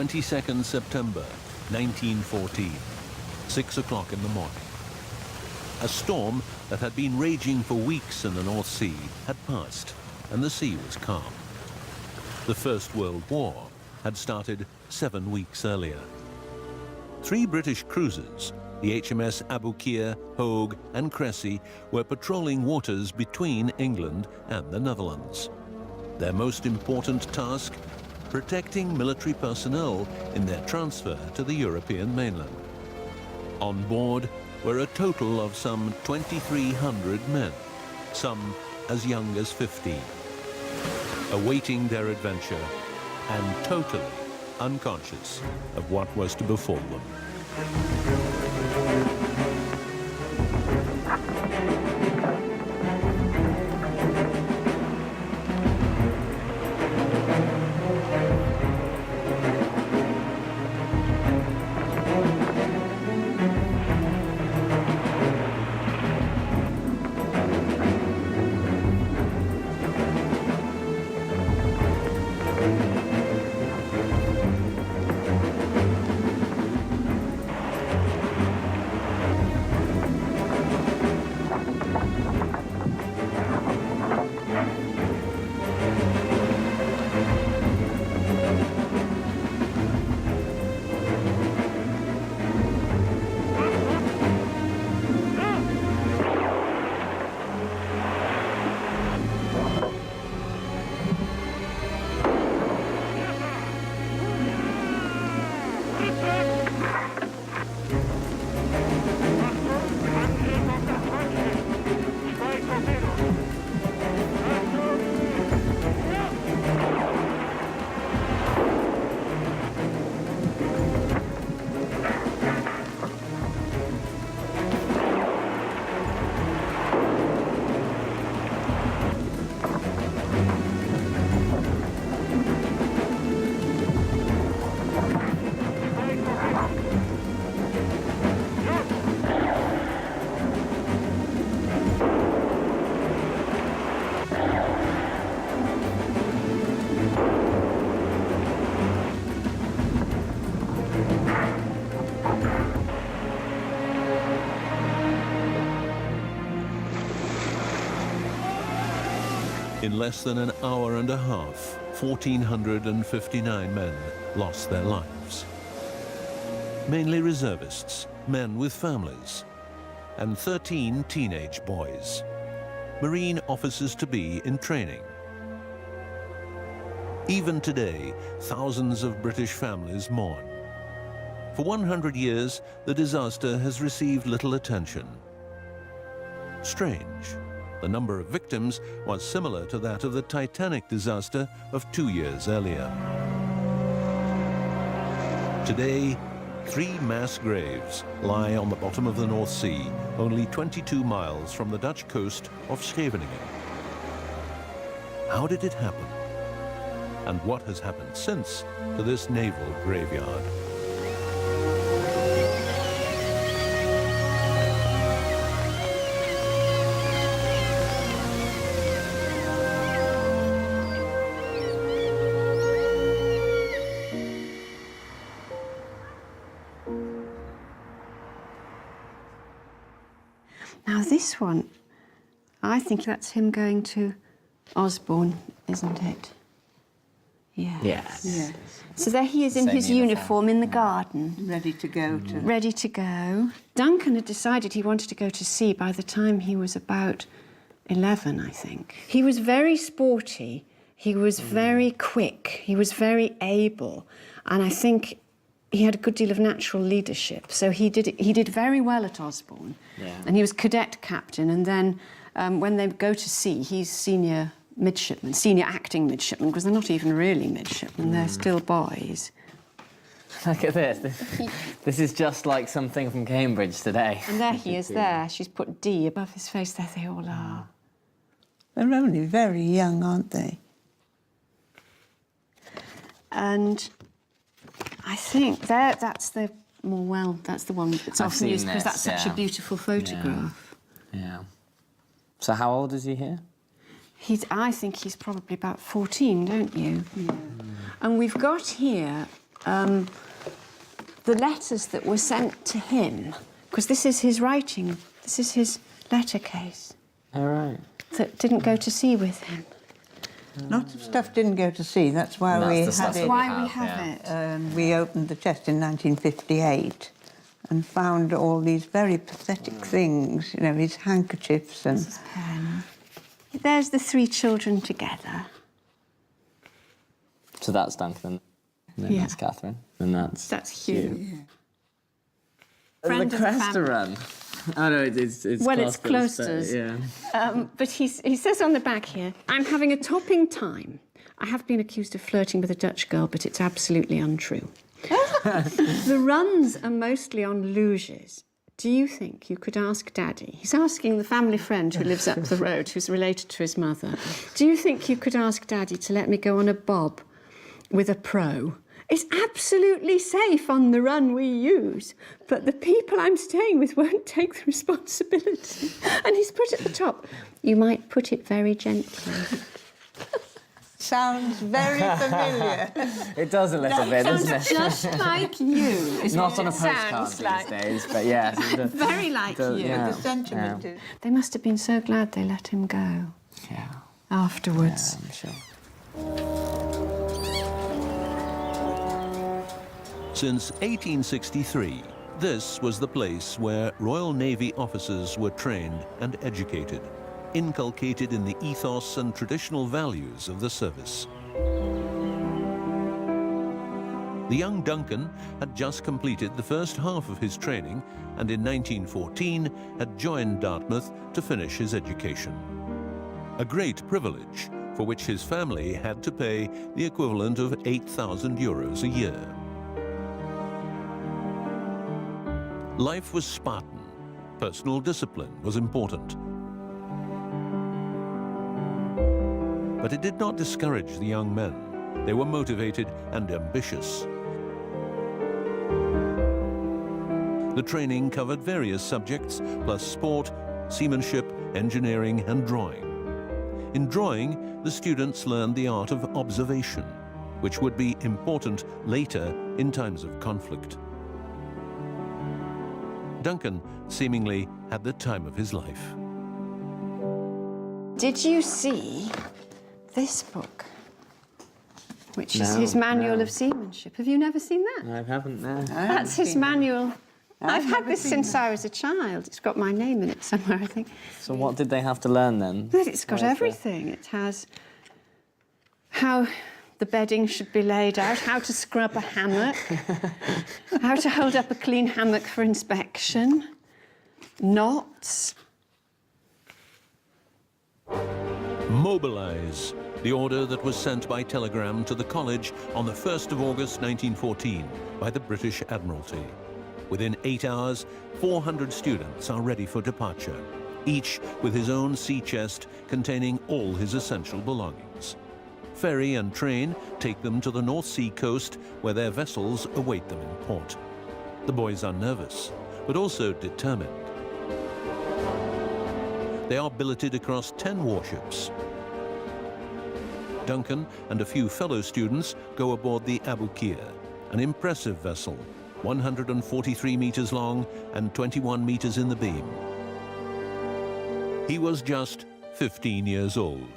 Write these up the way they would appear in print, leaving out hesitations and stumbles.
22nd September 1914, 6 o'clock in the morning. A storm that had been raging for weeks in the North Sea had passed, and the sea was calm. The First World War had started 7 weeks earlier. 3 British cruisers, the HMS Aboukir, Hogue and Cressy, were patrolling waters between England and the Netherlands. Their most important task, protecting military personnel in their transfer to the European mainland. On board were a total of some 2,300 men, some as young as 15, awaiting their adventure and totally unconscious of what was to befall them. In less than an hour and a half, 1,459 men lost their lives. Mainly reservists, men with families, and 13 teenage boys, Marine officers-to-be in training. Even today, thousands of British families mourn. For 100 years, the disaster has received little attention. Strange. The number of victims was similar to that of the Titanic disaster of 2 years earlier. Today, 3 mass graves lie on the bottom of the North Sea, only 22 miles from the Dutch coast of Scheveningen. How did it happen? And what has happened since to this naval graveyard? Now this one, I think that's him going to Osborne, isn't it? Yes. Yes. So there he is in his uniform in the garden. Ready to go to... Ready to go. Duncan had decided he wanted to go to sea by the time he was about 11, I think. He was very sporty, he was very quick, he was very able, and I think he had a good deal of natural leadership. So he did very well at Osborne. Yeah. And he was cadet captain, and then when they go to sea, he's senior midshipman, senior acting midshipman, because they're not even really midshipmen, they're still boys. Look at this. This is just like something from Cambridge today. And there he is there. She's put D above his face. There they all are. They're only very young, aren't they? And I think that's the more well, that's the one that's often used because that's such a beautiful photograph. Yeah. So how old is he here? I think he's probably about 14, don't you? Yeah. And we've got here the letters that were sent to him, because this is his writing, this is his letter case. All right. That didn't go to sea with him. Lots of stuff didn't go to sea. That's why we had That's it. why we have it. We opened the chest in 1958 and found all these very pathetic things, you know, his handkerchiefs and... His pen. There's the three children together. So that's Duncan, and then that's Catherine, and That's Hugh. Yeah. Friend the of the Cresta family. run. Oh no, it's Well, it's Cloisters, Cloisters. yeah. But he says on the back here, I'm having a topping time. I have been accused of flirting with a Dutch girl, but it's absolutely untrue. The runs are mostly on luges. Do you think you could ask Daddy? He's asking the family friend who lives up the road, who's related to his mother. Do you think you could ask Daddy to let me go on a bob with a pro? It's absolutely safe on the run we use, but the people I'm staying with won't take the responsibility. And he's put at the top, you might put it very gently. Sounds very familiar. It does a little bit, doesn't it? Just like you. Is Not what on a it sounds postcard these days, but yes. Very like you. Yeah. The sentiment is... They must have been so glad they let him go Yeah, afterwards. I'm sure. Since 1863, this was the place where Royal Navy officers were trained and educated, inculcated in the ethos and traditional values of the service. The young Duncan had just completed the first half of his training and in 1914 had joined Dartmouth to finish his education. A great privilege for which his family had to pay the equivalent of 8,000 euros a year. Life was Spartan. Personal discipline was important. But it did not discourage the young men. They were motivated and ambitious. The training covered various subjects, plus sport, seamanship, engineering, and drawing. In drawing, the students learned the art of observation, which would be important later in times of conflict. Duncan seemingly had the time of his life. Did you see this book? Which is No, his manual no. of seamanship. Have you never seen that? I haven't, no. That's his manual. I've had never this seen since I was a child. It's got my name in it somewhere, I think. So what did they have to learn then? But it's got What is it? everything. It has how the bedding should be laid out, how to scrub a hammock, how to hold up a clean hammock for inspection, knots. Mobilize, the order that was sent by telegram to the college on the 1st of August 1914 by the British Admiralty. Within 8 hours, 400 students are ready for departure, each with his own sea chest containing all his essential belongings. Ferry and train take them to the North Sea coast where their vessels await them in port. The boys are nervous, but also determined. They are billeted across 10 warships. Duncan and a few fellow students go aboard the Abukir, an impressive vessel, 143 meters long and 21 meters in the beam. He was just 15 years old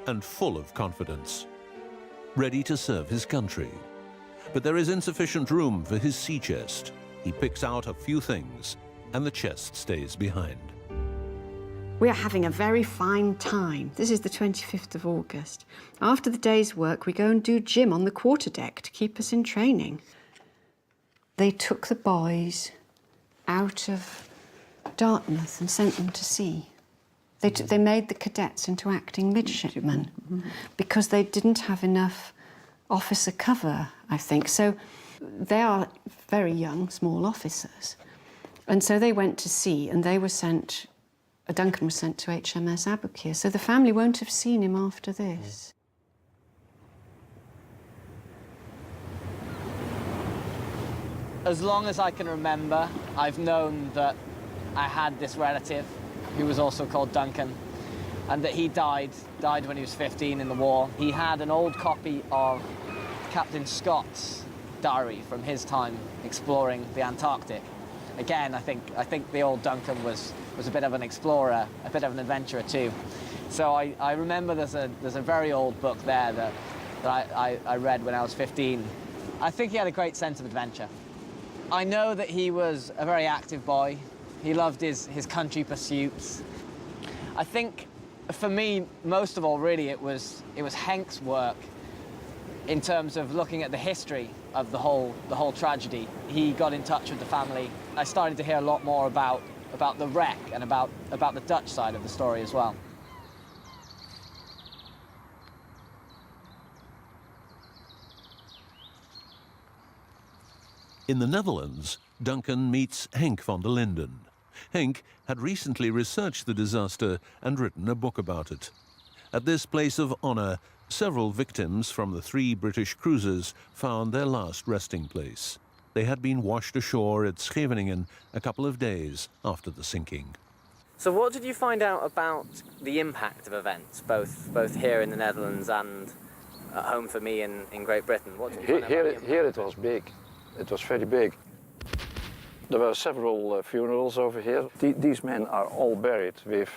and full of confidence, ready to serve his country. But there is insufficient room for his sea chest. He picks out a few things, and the chest stays behind. We are having a very fine time. This is the 25th of August. After the day's work, we go and do gym on the quarterdeck to keep us in training. They took the boys out of Dartmouth and sent them to sea. They made the cadets into acting midshipmen because they didn't have enough officer cover, I think. So they are very young, small officers. And so they went to sea and they were sent, Duncan was sent to HMS Abukir. So the family won't have seen him after this. As long as I can remember, I've known that I had this relative who was also called Duncan, and that he died when he was 15 in the war. He had an old copy of Captain Scott's diary from his time exploring the Antarctic. Again, I think the old Duncan was a bit of an explorer, a bit of an adventurer too. So I remember there's a very old book there that I read when I was 15. I think he had a great sense of adventure. I know that he was a very active boy. He loved his country pursuits. I think for me, most of all, really, it was Henk's work in terms of looking at the history of the whole tragedy. He got in touch with the family. I started to hear a lot more about the wreck and about the Dutch side of the story as well. In the Netherlands, Duncan meets Henk van der Linden. Henk had recently researched the disaster and written a book about it. At this place of honor, several victims from the 3 British cruisers found their last resting place. They had been washed ashore at Scheveningen a couple of days after the sinking. So what did you find out about the impact of events, both here in the Netherlands and at home for me in Great Britain? What did you find out about the impact? Here it was big. It was very big. There were several funerals over here. These men are all buried with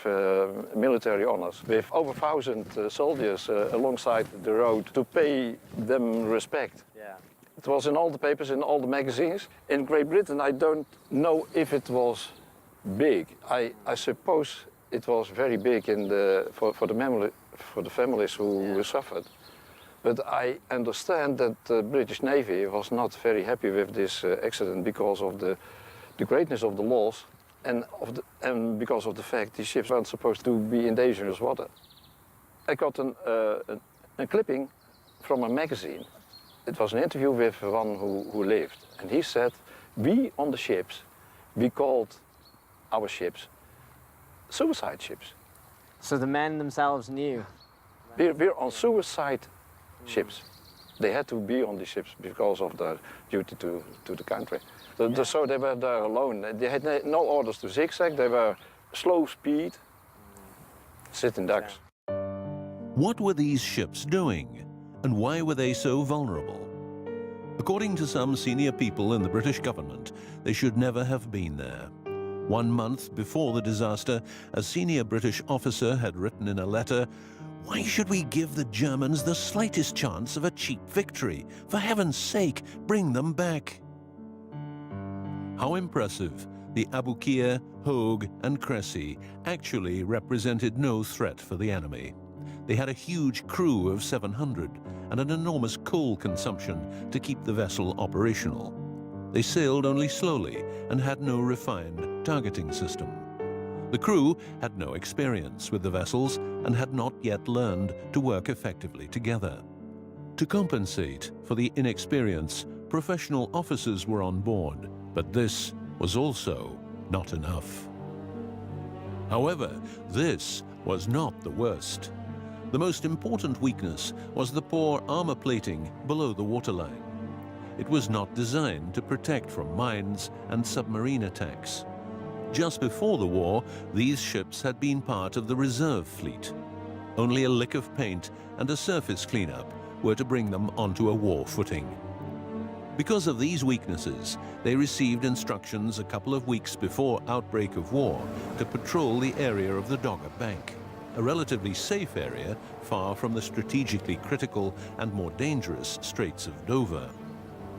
military honors, with over 1,000 soldiers alongside the road to pay them respect. Yeah. It was in all the papers, in all the magazines. In Great Britain, I don't know if it was big. I suppose it was very big for the families who suffered. But I understand that the British Navy was not very happy with this accident because of the greatness of the loss and because of the fact these ships weren't supposed to be in dangerous water. I got a clipping from a magazine. It was an interview with one who lived, and he said, we on the ships, we called our ships suicide ships. So the men themselves knew? We're on suicide ships. They had to be on the ships because of their duty to the country. So they were there alone. They had no orders to zigzag. They were slow speed, sitting ducks. What were these ships doing, and why were they so vulnerable? According to some senior people in the British government, they should never have been there. 1 month before the disaster, a senior British officer had written in a letter, "Why should we give the Germans the slightest chance of a cheap victory? For heaven's sake, bring them back." How impressive! The Aboukir, Hogue and Cressy actually represented no threat for the enemy. They had a huge crew of 700 and an enormous coal consumption to keep the vessel operational. They sailed only slowly and had no refined targeting system. The crew had no experience with the vessels and had not yet learned to work effectively together. To compensate for the inexperience, professional officers were on board, but this was also not enough. However, this was not the worst. The most important weakness was the poor armor plating below the waterline. It was not designed to protect from mines and submarine attacks. Just before the war, these ships had been part of the reserve fleet. Only a lick of paint and a surface cleanup were to bring them onto a war footing. Because of these weaknesses, they received instructions a couple of weeks before outbreak of war to patrol the area of the Dogger Bank, a relatively safe area far from the strategically critical and more dangerous Straits of Dover.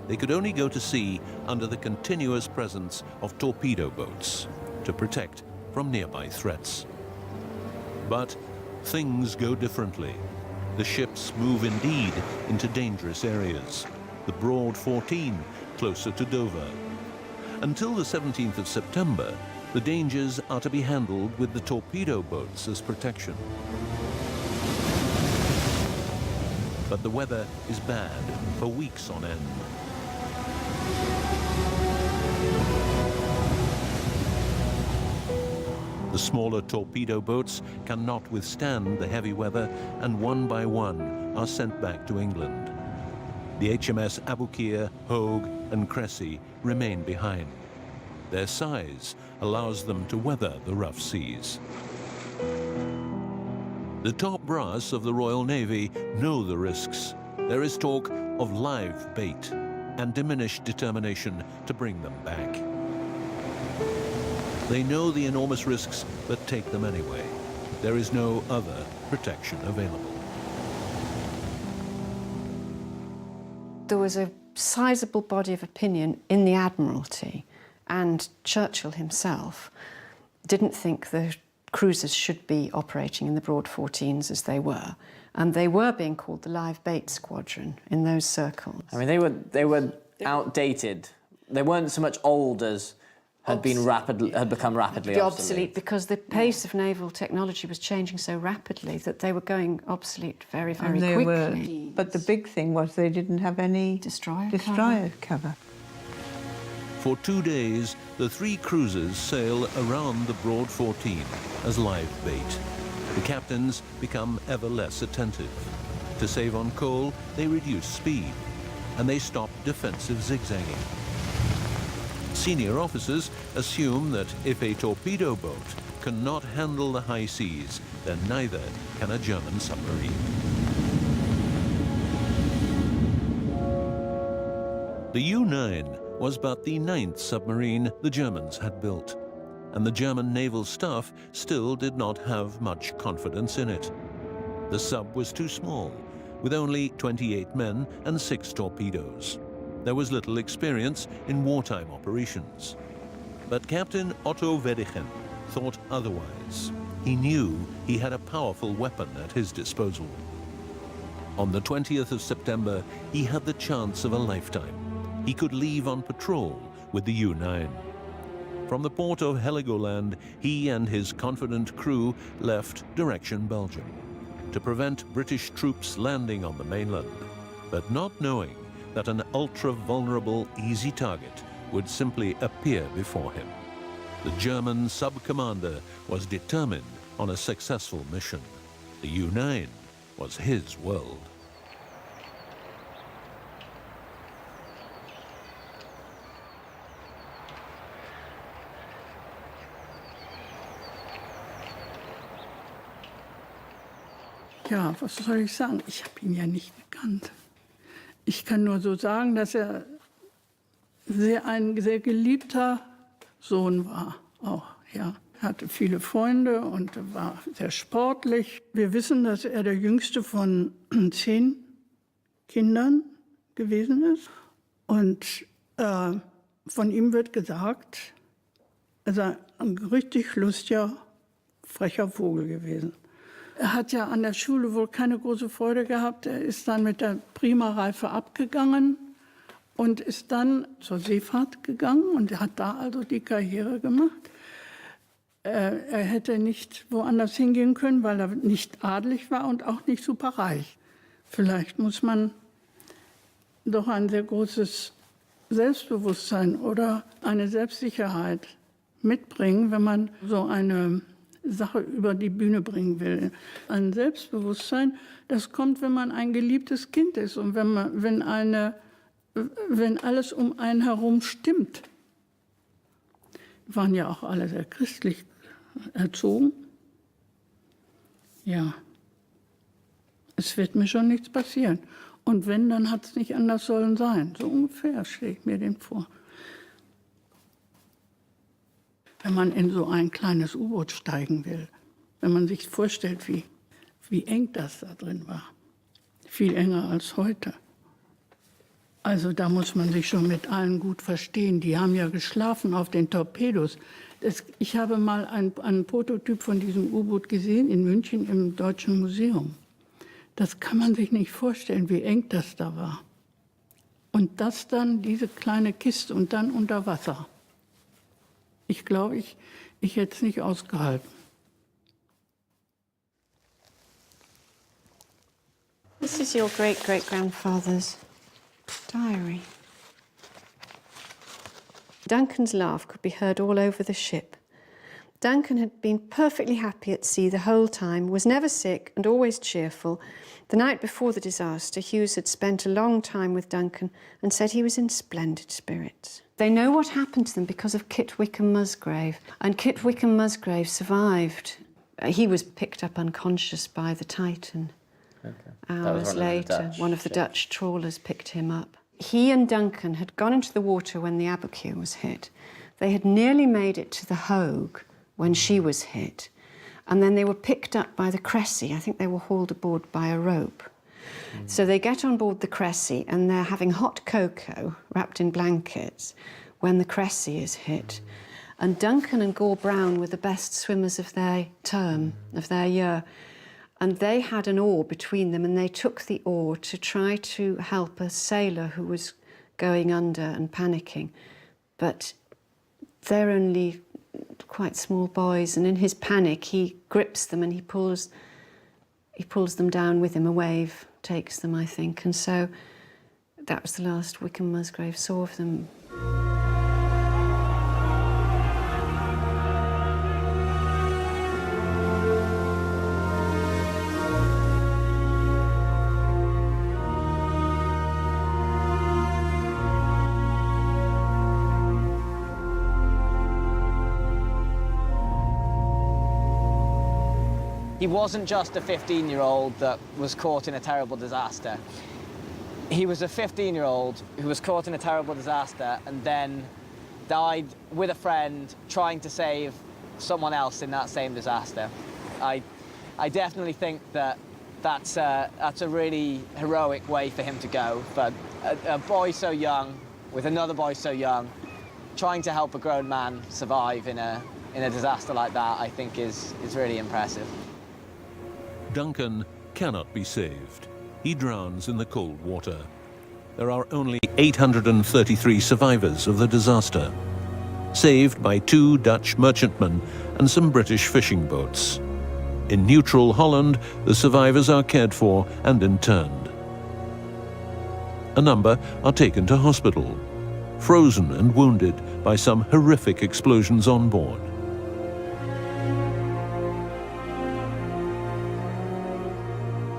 They could only go to sea under the continuous presence of torpedo boats to protect from nearby threats. But things go differently. The ships move indeed into dangerous areas. The Broad 14 closer to Dover. Until the 17th of September, the dangers are to be handled with the torpedo boats as protection. But the weather is bad for weeks on end. The smaller torpedo boats cannot withstand the heavy weather and one by one are sent back to England. The HMS Aboukir, Hogue and Cressy remain behind. Their size allows them to weather the rough seas. The top brass of the Royal Navy know the risks. There is talk of live bait. and diminished determination to bring them back. They know the enormous risks, but take them anyway. There is no other protection available. There was a sizable body of opinion in the Admiralty, and Churchill himself didn't think the cruisers should be operating in the Broad 14s as they were. And they were being called the live bait squadron in those circles. I mean, they were outdated. They weren't so much old as had become rapidly obsolete. Because the pace of naval technology was changing so rapidly that they were going obsolete very, very quickly. But the big thing was they didn't have any destroyer cover. For 2 days, the 3 cruisers sail around the Broad 14 as live bait. The captains become ever less attentive. To save on coal, they reduce speed, and they stop defensive zigzagging. Senior officers assume that if a torpedo boat cannot handle the high seas, then neither can a German submarine. The U-9 was but the 9th submarine the Germans had built, and the German naval staff still did not have much confidence in it. The sub was too small, with only 28 men and 6 torpedoes. There was little experience in wartime operations. But Captain Otto Weddigen thought otherwise. He knew he had a powerful weapon at his disposal. On the 20th of September, he had the chance of a lifetime. He could leave on patrol with the U-9. From the port of Heligoland, he and his confident crew left direction Belgium to prevent British troops landing on the mainland, but not knowing that an ultra-vulnerable, easy target would simply appear before him. The German sub-commander was determined on a successful mission. The U-9 was his world. Ja, was soll ich sagen? Ich habe ihn ja nicht gekannt. Ich kann nur so sagen, dass er ein sehr geliebter Sohn war. Auch, ja. Er hatte viele Freunde und war sehr sportlich. Wir wissen, dass er der jüngste von 10 Kindern gewesen ist. Und von ihm wird gesagt, er sei ein richtig lustiger, frecher Vogel gewesen. Er hat ja an der Schule wohl keine große Freude gehabt. Er ist dann mit der Prima-Reife abgegangen und ist dann zur Seefahrt gegangen und hat da also die Karriere gemacht. Er hätte nicht woanders hingehen können, weil er nicht adelig war und auch nicht superreich. Vielleicht muss man doch ein sehr großes Selbstbewusstsein oder eine Selbstsicherheit mitbringen, wenn man so eine Sache über die Bühne bringen will. Ein Selbstbewusstsein, das kommt, wenn man ein geliebtes Kind ist und wenn alles um einen herum stimmt. Wir waren ja auch alle sehr christlich erzogen. Ja, es wird mir schon nichts passieren. Und wenn, dann hat es nicht anders sollen sein. So ungefähr stelle ich mir den vor. Wenn man in so ein kleines U-Boot steigen will, wenn man sich vorstellt, wie eng das da drin war. Viel enger als heute. Also da muss man sich schon mit allen gut verstehen. Die haben ja geschlafen auf den Torpedos. Ich habe mal einen Prototyp von diesem U-Boot gesehen in München im Deutschen Museum. Das kann man sich nicht vorstellen, wie eng das da war. Und das dann, diese kleine Kiste und dann unter Wasser. Ich glaube, ich hätte es nicht ausgehalten. This is your great-great-grandfather's diary. Duncan's laugh could be heard all over the ship. Duncan had been perfectly happy at sea the whole time, was never sick and always cheerful. The night before the disaster, Hughes had spent a long time with Duncan and said he was in splendid spirits. They know what happened to them because of Kit Wickham Musgrave, and Kit Wickham Musgrave survived. He was picked up unconscious by the Titan. Okay. Hours later, one of the Dutch trawlers picked him up. he and Duncan had gone into the water when the Aboukir was hit. They had nearly made it to the Hogue when she was hit. And then they were picked up by the Cressy. I think they were hauled aboard by a rope. So they get on board the Cressy and they're having hot cocoa wrapped in blankets when the Cressy is hit. And Duncan and Gore Brown were the best swimmers of their term, of their year. And they had an oar between them and they took the oar to try to help a sailor who was going under and panicking. But they're only quite small boys, and in his panic he grips them and he pulls them down with him. A wave takes them, I think, and so that was the last Wickham Musgrave saw of them. He wasn't just a 15-year-old that was caught in a terrible disaster. He was a 15-year-old who was caught in a terrible disaster and then died with a friend trying to save someone else in that same disaster. I definitely think that that's a really heroic way for him to go. But a boy so young, with another boy so young, trying to help a grown man survive in a disaster like that, I think is really impressive. Duncan cannot be saved. He drowns in the cold water. There are only 833 survivors of the disaster, saved by 2 Dutch merchantmen and some British fishing boats. In neutral Holland, the survivors are cared for and interned. A number are taken to hospital, frozen and wounded by some horrific explosions on board.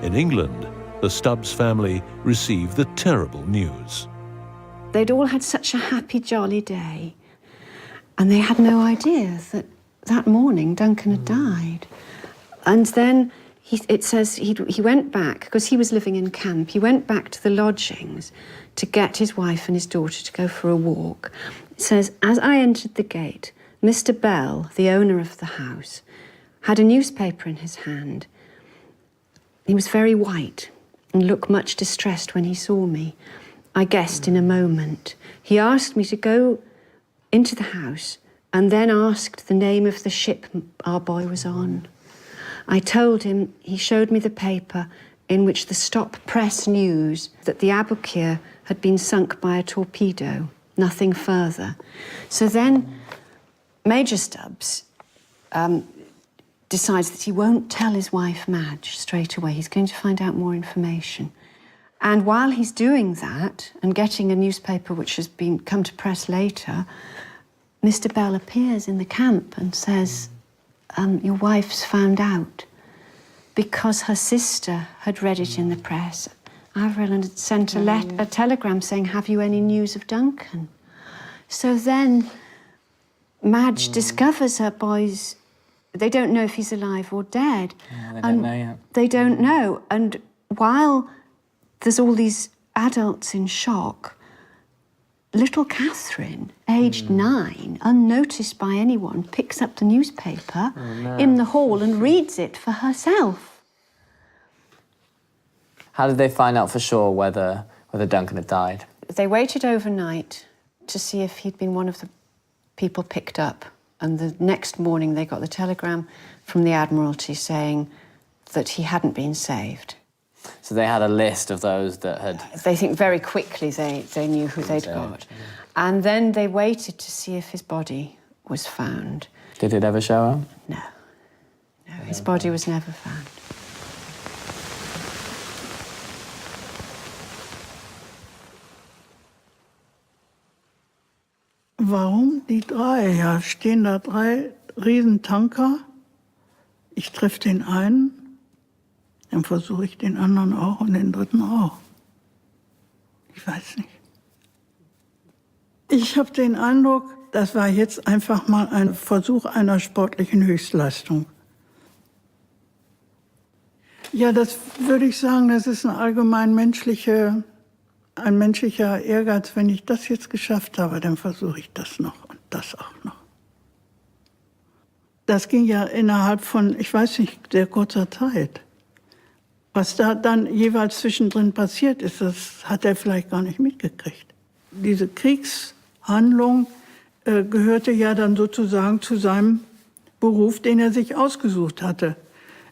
In England, the Stubbs family received the terrible news. They'd all had such a happy, jolly day, and they had no idea that that morning Duncan had died. And then it says he went back, because he was living in camp, he went back to the lodgings to get his wife and his daughter to go for a walk. It says, as I entered the gate, Mr. Bell, the owner of the house, had a newspaper in his hand. He was very white and looked much distressed when he saw me. I guessed in a moment. He asked me to go into the house and then asked the name of the ship our boy was on. I told him. He showed me the paper in which the stop press news that the Aboukir had been sunk by a torpedo, nothing further. So then Major Stubbs decides that he won't tell his wife, Madge, straight away. He's going to find out more information. And while he's doing that and getting a newspaper which has come to press later, Mr. Bell appears in the camp and says, your wife's found out, because her sister had read it in the press. Avril had sent a telegram saying, have you any news of Duncan? So then Madge discovers her boy's. They don't know if he's alive or dead. Yeah, they don't know yet. They don't know. And while there's all these adults in shock, little Catherine, aged 9, unnoticed by anyone, picks up the newspaper in the hall and reads it for herself. How did they find out for sure whether Duncan had died? They waited overnight to see if he'd been one of the people picked up. And the next morning they got the telegram from the Admiralty saying that he hadn't been saved. So they had a list of those that had... They think very quickly they knew who they'd got. And then they waited to see if his body was found. Did it ever show up? No. No, his body was never found. Warum die 3? Ja, stehen da 3 Riesentanker. Ich treffe den einen, dann versuche ich den anderen auch und den dritten auch. Ich weiß nicht. Ich habe den Eindruck, das war jetzt einfach mal ein Versuch einer sportlichen Höchstleistung. Ja, das würde ich sagen, das ist eine allgemein menschliche ein menschlicher Ehrgeiz, wenn ich das jetzt geschafft habe, dann versuche ich das noch und das auch noch. Das ging ja innerhalb von, ich weiß nicht, sehr kurzer Zeit. Was da dann jeweils zwischendrin passiert ist, das hat er vielleicht gar nicht mitgekriegt. Diese Kriegshandlung gehörte ja dann sozusagen zu seinem Beruf, den er sich ausgesucht hatte.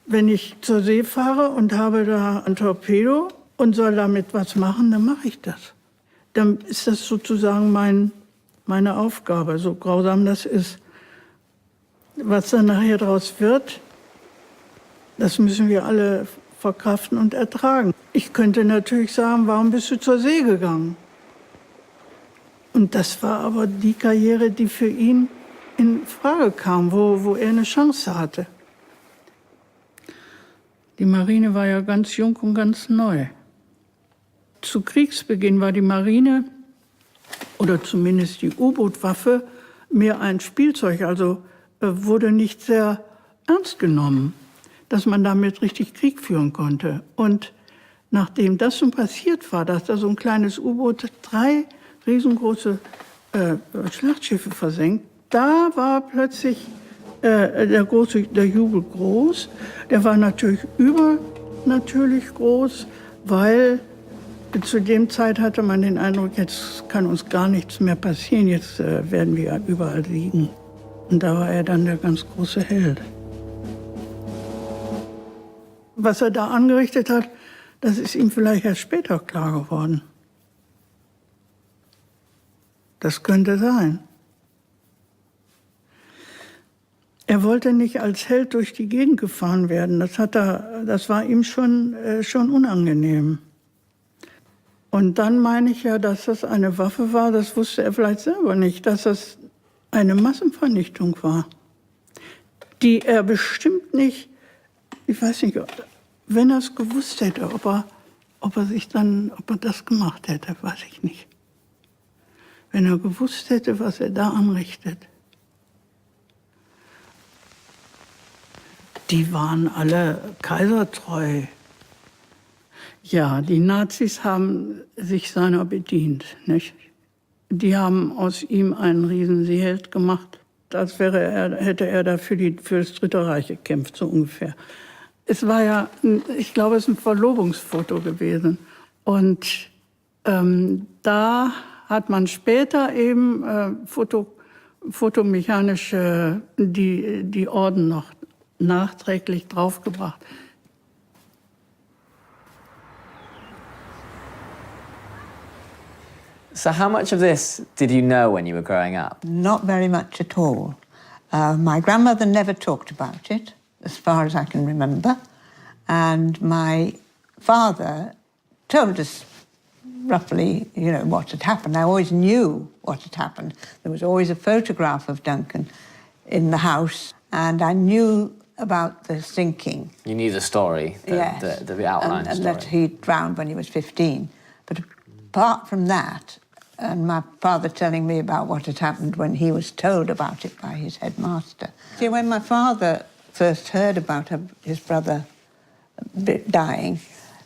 Wenn ich zur See fahre und habe da ein Torpedo und soll damit was machen, dann mache ich das. Dann ist das sozusagen meine Aufgabe, so grausam das ist. Was dann nachher daraus wird, das müssen wir alle verkraften und ertragen. Ich könnte natürlich sagen, warum bist du zur See gegangen? Und das war aber die Karriere, die für ihn in Frage kam, wo er eine Chance hatte. Die Marine war ja ganz jung und ganz neu. Zu Kriegsbeginn war die Marine, oder zumindest die U-Boot-Waffe, mehr ein Spielzeug, also wurde nicht sehr ernst genommen, dass man damit richtig Krieg führen konnte. Und nachdem das schon passiert war, dass da so ein kleines U-Boot 3 riesengroße Schlachtschiffe versenkt, da war plötzlich der Jubel groß. Der war natürlich übernatürlich groß, weil zu dem Zeit hatte man den Eindruck, jetzt kann uns gar nichts mehr passieren, jetzt werden wir überall siegen. Und da war er dann der ganz große Held. Was er da angerichtet hat, das ist ihm vielleicht erst später klar geworden. Das könnte sein. Er wollte nicht als Held durch die Gegend gefahren werden. Das war ihm schon unangenehm. Und dann meine ich ja, dass das eine Waffe war, das wusste er vielleicht selber nicht, dass das eine Massenvernichtung war, die er bestimmt nicht, ich weiß nicht, wenn er es gewusst hätte, ob er das gemacht hätte, weiß ich nicht. Wenn er gewusst hätte, was er da anrichtet. Die waren alle kaisertreu. Ja, die Nazis haben sich seiner bedient, nicht? Die haben aus ihm einen Riesenseeheld gemacht, als hätte er da für das Dritte Reich gekämpft, so ungefähr. Es war ja, ich glaube, es ist ein Verlobungsfoto gewesen. Und da hat man später eben fotomechanisch die Orden noch nachträglich draufgebracht. So how much of this did you know when you were growing up? Not very much at all. My grandmother never talked about it, as far as I can remember. And my father told us roughly, what had happened. I always knew what had happened. There was always a photograph of Duncan in the house, and I knew about the sinking. You knew the story, Yes. the outline and story. that he drowned when he was 15. But apart from that, and my father telling me about what had happened when he was told about it by his headmaster. See, when my father first heard about his brother dying,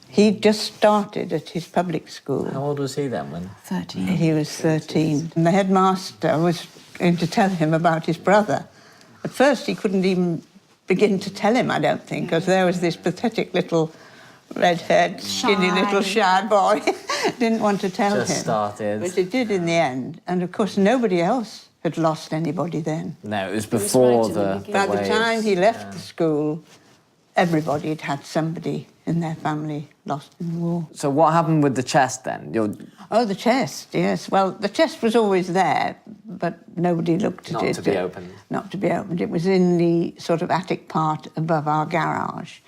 he just started at his public school. How old was he then? 13. He was 13. And the headmaster was going to tell him about his brother. At first, he couldn't even begin to tell him, I don't think, because there was this pathetic little red-haired, skinny little shy boy. Didn't want to tell him. Just started. But it did in the end. And of course, nobody else had lost anybody then. No, it was before right at the the By the waves. time he left the school, everybody had had somebody in their family lost in the war. So what happened with the chest then? Oh, the chest, yes. Well, the chest was always there, but nobody looked at Not it. to be opened. Not to be opened. It was in the sort of attic part above our garage,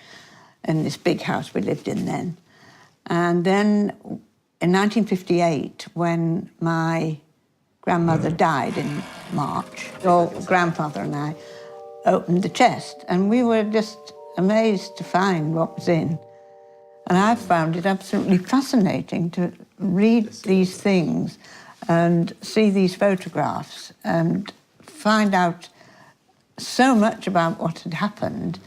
in this big house we lived in then. And then in 1958, when my grandmother died in March, grandfather and I opened the chest, and we were just amazed to find what was in. And I found it absolutely fascinating to read these things and see these photographs and find out so much about what had happened,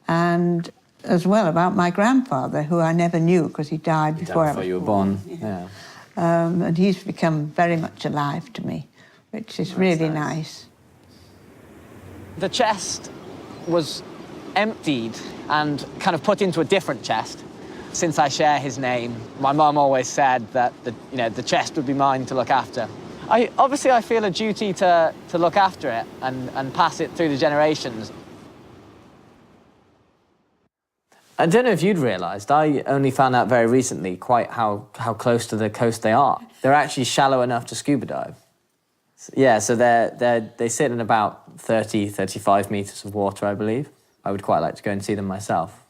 and as well about my grandfather, who I never knew because he died before I was you were born. Yeah. And he's become very much alive to me, which is really nice. The chest was emptied and kind of put into a different chest. Since I share his name, my mum always said that the chest would be mine to look after. Obviously I feel a duty to look after it and pass it through the generations. I don't know if you'd realised, I only found out very recently quite how close to the coast they are. They're actually shallow enough to scuba dive. Yeah, so they sit in about 30, 35 metres of water, I believe. I would quite like to go and see them myself.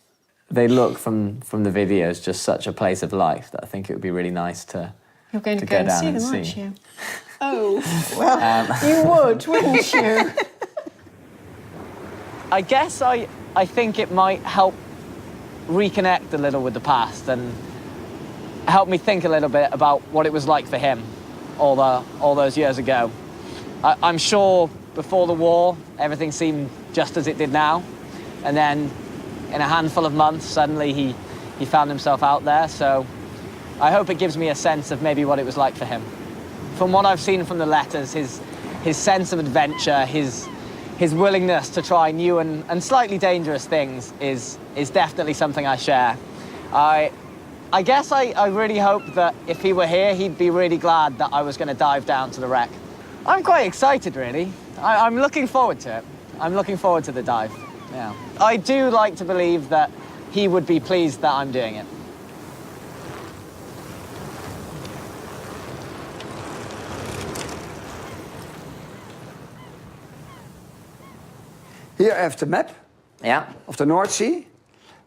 They look from the videos just such a place of life that I think it would be really nice to You're going to go go and down see and them, see. aren't you? Oh, well, you would, wouldn't you? I guess I think it might help reconnect a little with the past and help me think a little bit about what it was like for him all those years ago. I'm sure before the war, everything seemed just as it did now. And then in a handful of months, suddenly he found himself out there. So I hope it gives me a sense of maybe what it was like for him. From what I've seen from the letters, his sense of adventure, his willingness to try new and slightly dangerous things is definitely something I share. I guess I really hope that if he were here, he'd be really glad that I was going to dive down to the wreck. I'm quite excited, really. I'm looking forward to it. I'm looking forward to the dive, yeah. I do like to believe that he would be pleased that I'm doing it. Here I have the map Yeah, of the North Sea.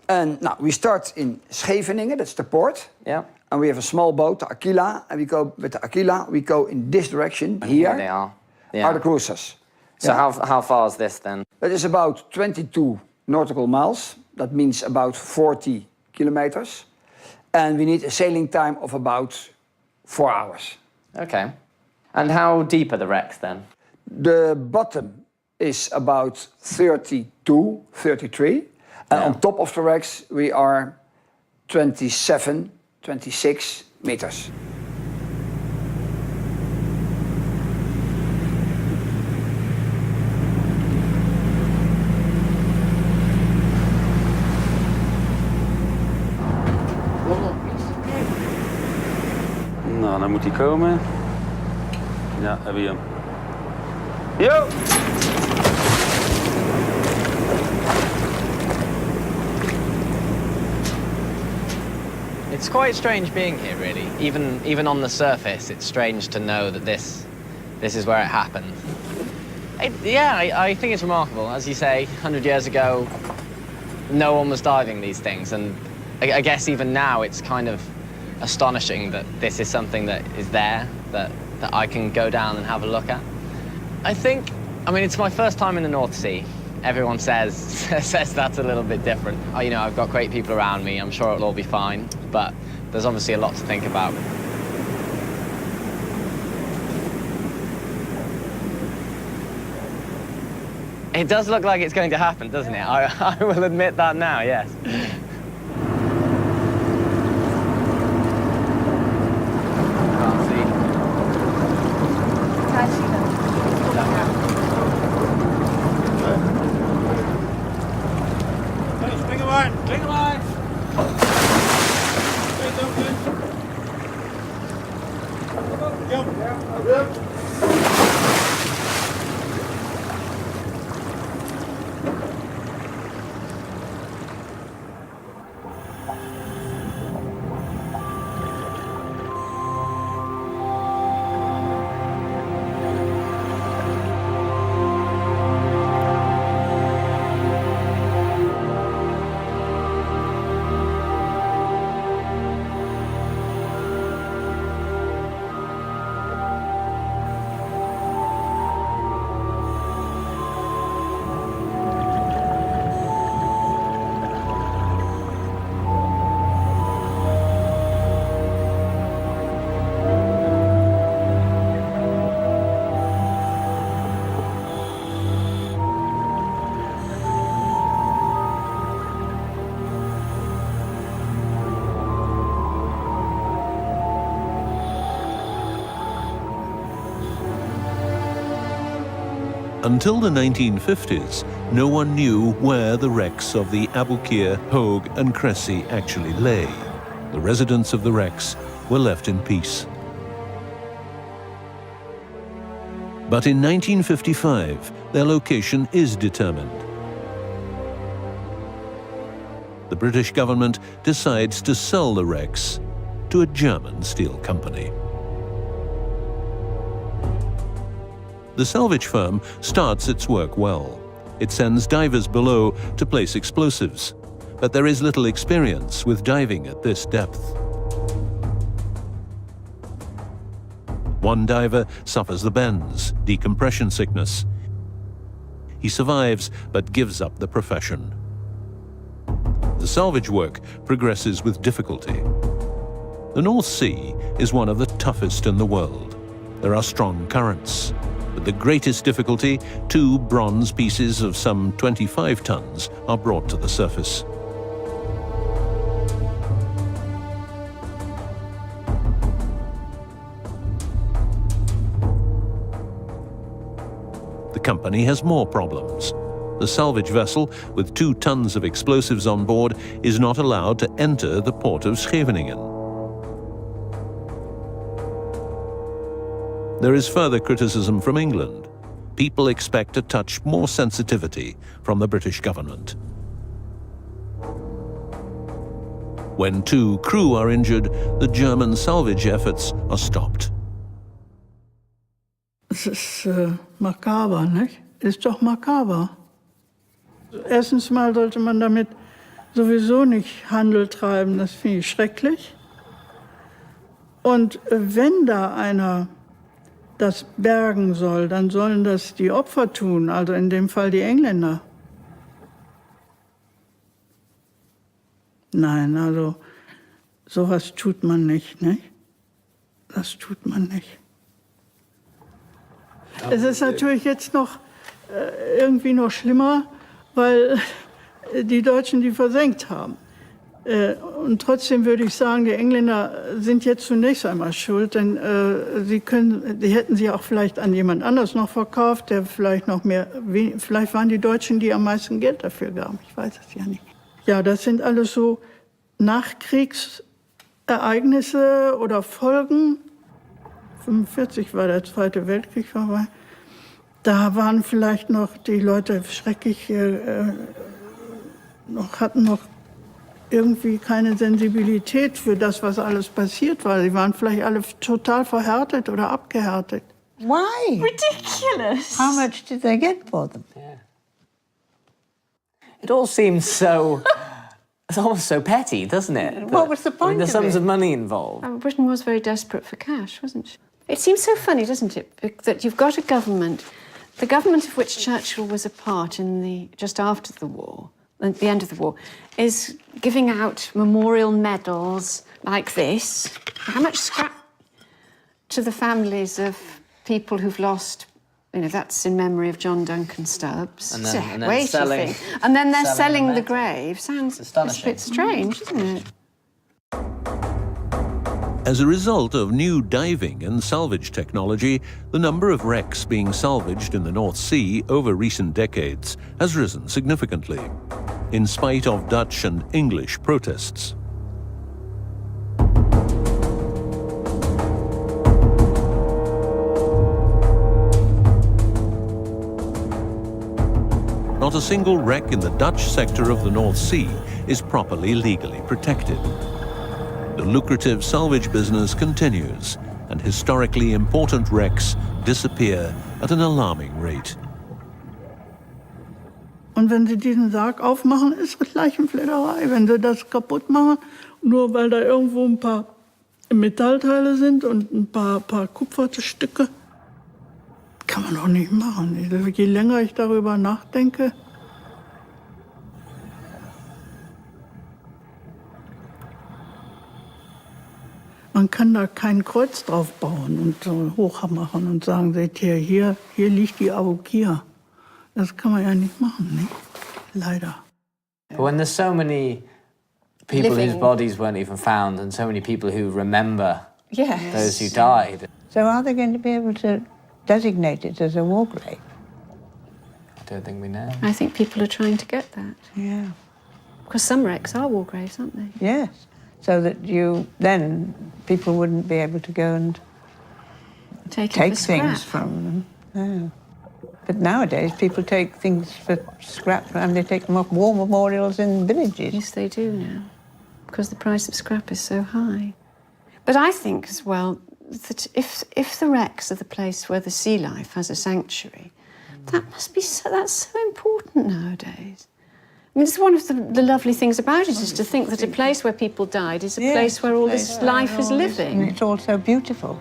And now we start in Scheveningen, that's the port. yeah. And we have a small boat, the Aquila, and we go with the Aquila, we go in this direction. Here they are. are the cruisers. So how far is this then? That is about 22 nautical miles. That means about 40 kilometers. And we need a sailing time of about 4 hours. Okay. And how deep are the wrecks then? The bottom is about 32, 33. And on top of the wrecks, we are 27, 26 meters. Nou, dan moet hij komen. Ja, hebben we hem. Yo! It's quite strange being here, really. Even on the surface, it's strange to know that this is where it happened. I think it's remarkable. As you say, 100 years ago, no one was diving these things, and I guess even now it's kind of astonishing that this is something that is there, that I can go down and have a look at. I mean, it's my first time in the North Sea. Everyone says that's a little bit different. I've got great people around me. I'm sure it'll all be fine, but there's obviously a lot to think about. It does look like it's going to happen, doesn't it? I will admit that now, yes. Until the 1950s, no one knew where the wrecks of the Aboukir, Hogue and Cressy actually lay. The residents of the wrecks were left in peace. But in 1955, their location is determined. The British government decides to sell the wrecks to a German steel company. The salvage firm starts its work well. It sends divers below to place explosives, but there is little experience with diving at this depth. One diver suffers the bends, decompression sickness. He survives, but gives up the profession. The salvage work progresses with difficulty. The North Sea is one of the toughest in the world. There are strong currents. With the greatest difficulty, 2 bronze pieces of some 25 tons are brought to the surface. The company has more problems. The salvage vessel, with 2 tons of explosives on board, is not allowed to enter the port of Scheveningen. There is further criticism from England. People expect a touch more sensitivity from the British government. When 2 crew are injured, the German salvage efforts are stopped. Es ist makaber, nicht? Ist doch makaber. Erstens mal sollte man damit sowieso nicht Handel treiben, das finde ich schrecklich. Und wenn da einer das bergen soll, dann sollen das die Opfer tun, also in dem Fall die Engländer. Nein, also sowas tut man nicht, ne? Das tut man nicht. Es ist natürlich jetzt noch irgendwie noch schlimmer, weil die Deutschen die versenkt haben. Und trotzdem würde ich sagen, die Engländer sind jetzt zunächst einmal schuld, denn die hätten sie auch vielleicht an jemand anders noch verkauft, der vielleicht noch mehr, vielleicht waren die Deutschen, die am meisten Geld dafür gaben. Ich weiß es ja nicht. Ja, das sind alles so Nachkriegsereignisse oder Folgen. 1945 war der Zweite Weltkrieg vorbei. Da waren vielleicht noch die Leute schrecklich, hatten noch irgendwie keine Sensibilität für das, was alles passiert war. Sie waren vielleicht alle total verhärtet oder abgehärtet. Why? Ridiculous. How much did they get for them? Yeah. It all seems so... It's almost so petty, doesn't it? What was the point I mean, the of sums it? of money involved. Britain was very desperate for cash, wasn't she? It seems so funny, doesn't it, that you've got a government, the government of which Churchill was a part just after the war, at the end of the war, is giving out memorial medals like this. How much scrap to the families of people who've lost, that's in memory of John Duncan Stubbs. And then weighty selling, thing. And then they're selling the medals. grave. Sounds Astonishing. a bit strange, isn't it? As a result of new diving and salvage technology, the number of wrecks being salvaged in the North Sea over recent decades has risen significantly, in spite of Dutch and English protests. Not a single wreck in the Dutch sector of the North Sea is properly legally protected. The lucrative salvage business continues, and historically important wrecks disappear at an alarming rate. Und wenn sie diesen Sarg aufmachen, ist es Leichenfledderei. Wenn sie das kaputt machen, nur weil da irgendwo ein paar Metallteile sind und ein paar Kupferstücke, kann man doch nicht machen. Je länger ich darüber nachdenke, man kann da kein Kreuz drauf bauen und so hoch machen und sagen, seht ihr, hier liegt die Aboukir. Das kann man ja nicht machen, nicht? Leider. But when there's so many people whose bodies weren't even found and so many people who remember those who died. So are they going to be able to designate it as a war grave? don't think we know. I think people are trying to get that. Yeah. Because some wrecks are war graves, aren't they? Yes. So that then people wouldn't be able to go and Take things from them. Yeah. But nowadays, people take things for scrap and they take them off war memorials in villages. Yes, they do now, because the price of scrap is so high. But I think as well that if the wrecks are the place where the sea life has a sanctuary, that's so important nowadays. I mean, it's one of the lovely things about it is to think that a place where people died is a place where all this life is living. And it's all so beautiful.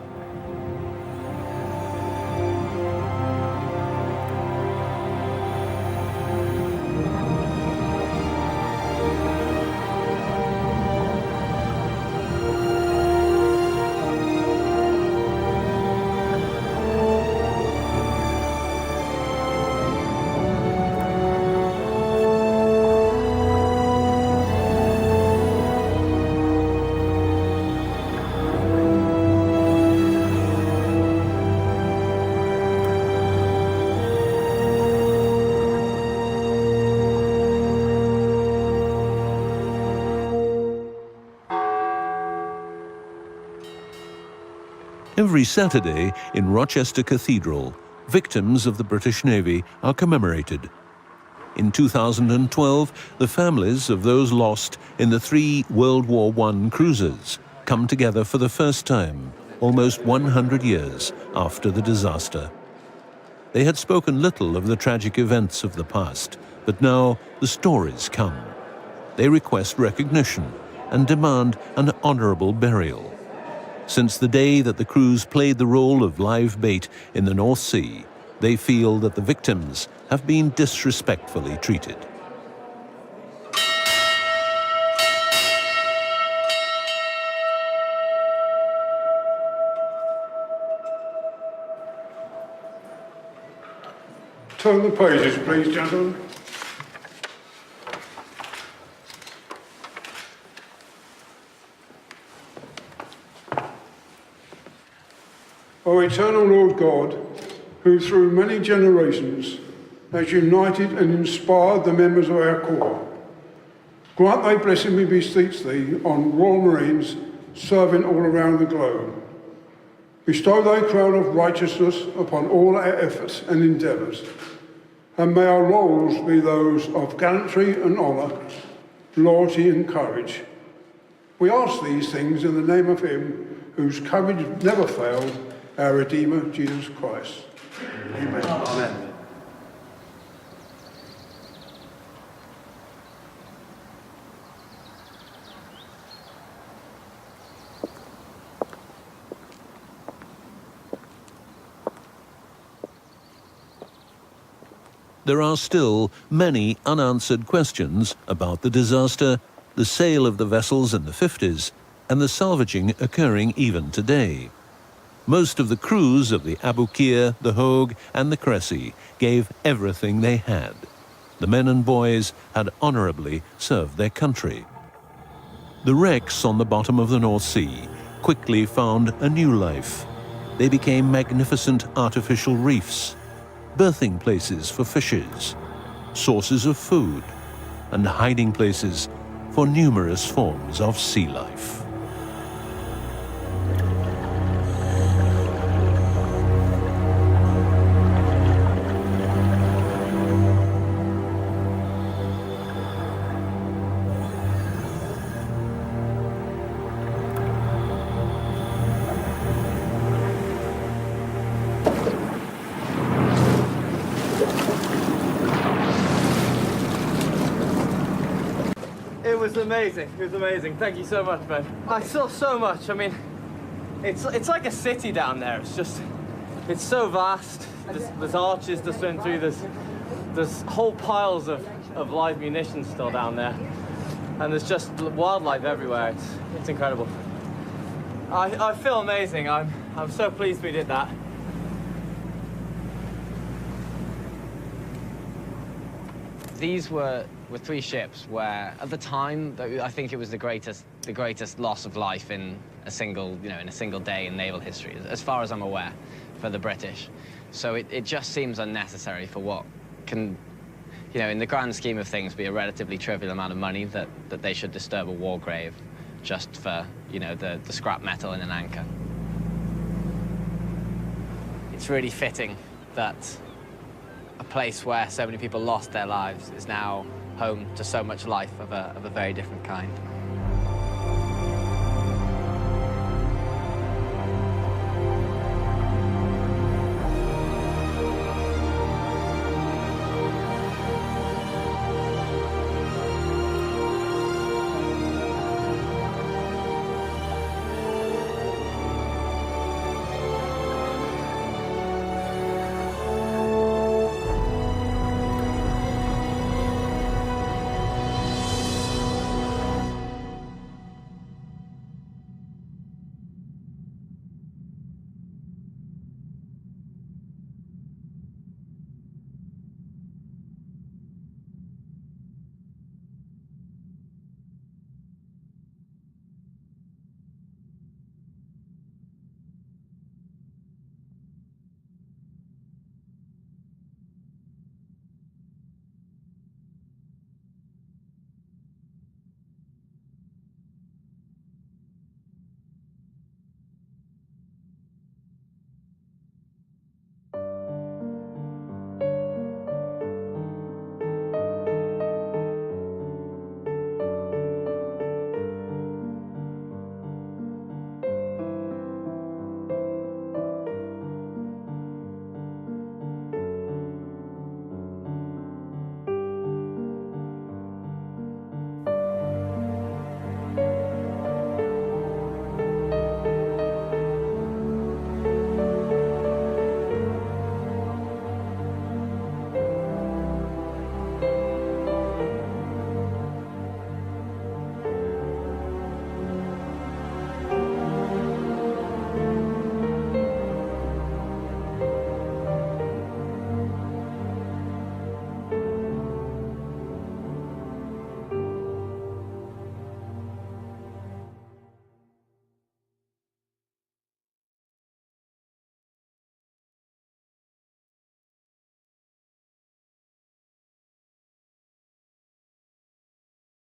Every Saturday in Rochester Cathedral, victims of the British Navy are commemorated. In 2012, the families of those lost in the 3 World War I cruisers come together for the first time, almost 100 years after the disaster. They had spoken little of the tragic events of the past, but now the stories come. They request recognition and demand an honorable burial. Since the day that the crews played the role of live bait in the North Sea, they feel that the victims have been disrespectfully treated. Turn the pages, please, gentlemen. O eternal Lord God, who through many generations has united and inspired the members of our corps, grant thy blessing, we beseech thee, on Royal Marines serving all around the globe. Bestow thy crown of righteousness upon all our efforts and endeavours, and may our roles be those of gallantry and honour, loyalty and courage. We ask these things in the name of him whose courage never failed, our Redeemer, Jesus Christ. Amen. Amen. There are still many unanswered questions about the disaster, the sale of the vessels in the 50s, and the salvaging occurring even today. Most of the crews of the Aboukir, the Hogue, and the Cressy gave everything they had. The men and boys had honorably served their country. The wrecks on the bottom of the North Sea quickly found a new life. They became magnificent artificial reefs, birthing places for fishes, sources of food, and hiding places for numerous forms of sea life. It was amazing. It was amazing. Thank you so much, man. I saw so much. I mean, it's like a city down there. It's so vast. There's arches to swim through. There's whole piles of live munitions still down there, and there's just wildlife everywhere. It's incredible. I feel amazing. I'm so pleased we did that. These were 3 ships where, at the time, I think it was the greatest loss of life in a single day in naval history, as far as I'm aware, for the British. So it just seems unnecessary for can, you know, in the grand scheme of things, be a relatively trivial amount of money that they should disturb a war grave just for, you know, the scrap metal in an anchor. It's really fitting that a place where so many people lost their lives is now home to so much life of a very different kind.